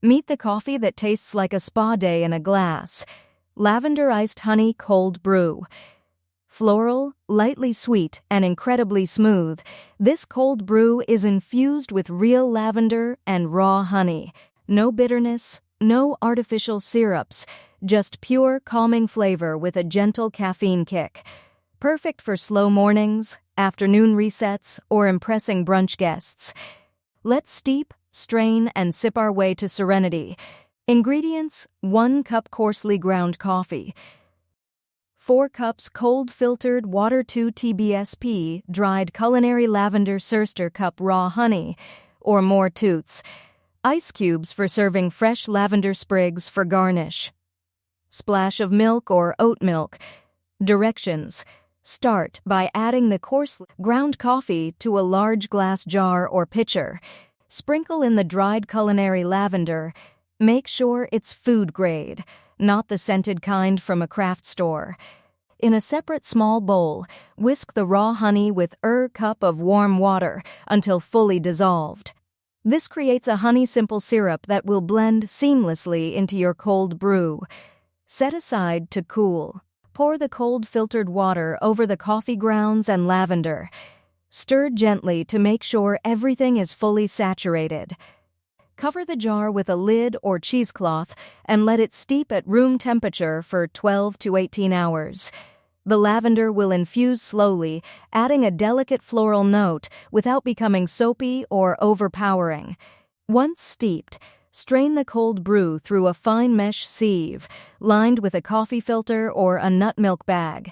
Meet the coffee that tastes like a spa day in a glass. Lavender iced honey cold brew. Floral, lightly sweet, and incredibly smooth, this cold brew is infused with real lavender and raw honey. No bitterness, no artificial syrups, just pure, calming flavor with a gentle caffeine kick. Perfect for slow mornings, afternoon resets, or impressing brunch guests. Let's steep, strain, and sip our way to serenity. Ingredients: 1 cup coarsely ground coffee, 4 cups cold filtered water, 2 tbsp dried Culinary lavender Surster cup raw honey, or more toots. Ice cubes for serving fresh lavender sprigs for garnish. Splash of milk or oat milk. Directions: start by adding the coarsely ground coffee to a large glass jar or pitcher. Sprinkle in the dried Culinary lavender. Make sure it's food grade, not the scented kind from a craft store. In a separate small bowl, whisk the raw honey with cup of warm water until fully dissolved. This creates a honey simple syrup that will blend seamlessly into your cold brew. Set aside to cool. Pour the cold filtered water over the coffee grounds and lavender. Stir gently to make sure everything is fully saturated. Cover the jar with a lid or cheesecloth and let it steep at room temperature for 12 to 18 hours. The lavender will infuse slowly, adding a delicate floral note without becoming soapy or overpowering. Once steeped, strain the cold brew through a fine mesh sieve, lined with a coffee filter or a nut milk bag.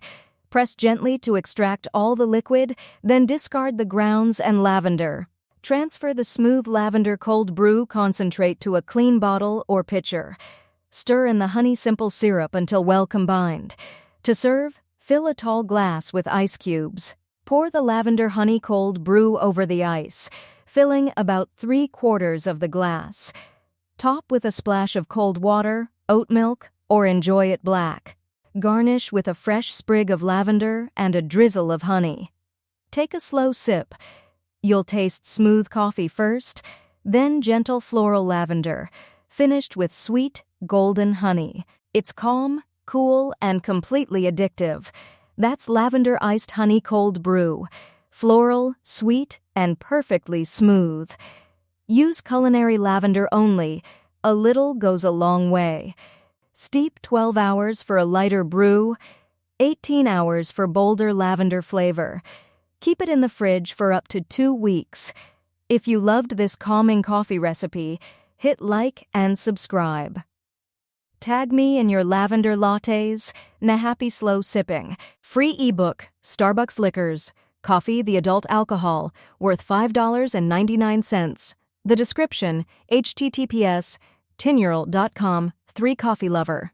Press gently to extract all the liquid, then discard the grounds and lavender. Transfer the smooth lavender cold brew concentrate to a clean bottle or pitcher. Stir in the honey simple syrup until well combined. To serve, fill a tall glass with ice cubes. Pour the lavender honey cold brew over the ice, filling about 3/4 of the glass. Top with a splash of cold water, oat milk, or enjoy it black. Garnish with a fresh sprig of lavender and a drizzle of honey. Take a slow sip. You'll taste smooth coffee first, then gentle floral lavender, finished with sweet, golden honey. It's calm, cool, and completely addictive. That's lavender iced honey cold brew. Floral, sweet, and perfectly smooth. Use Culinary lavender only. A little goes a long way. Steep 12 hours for a lighter brew, 18 hours for bolder lavender flavor. Keep it in the fridge for up to 2 weeks. If you loved this calming coffee recipe, hit like and subscribe. Tag me in your lavender lattes. Na happy slow sipping. Free ebook, Starbucks Liquors, Coffee the Adult Alcohol, worth $5.99. The description, https://tinural.com, 3 Coffee Lover.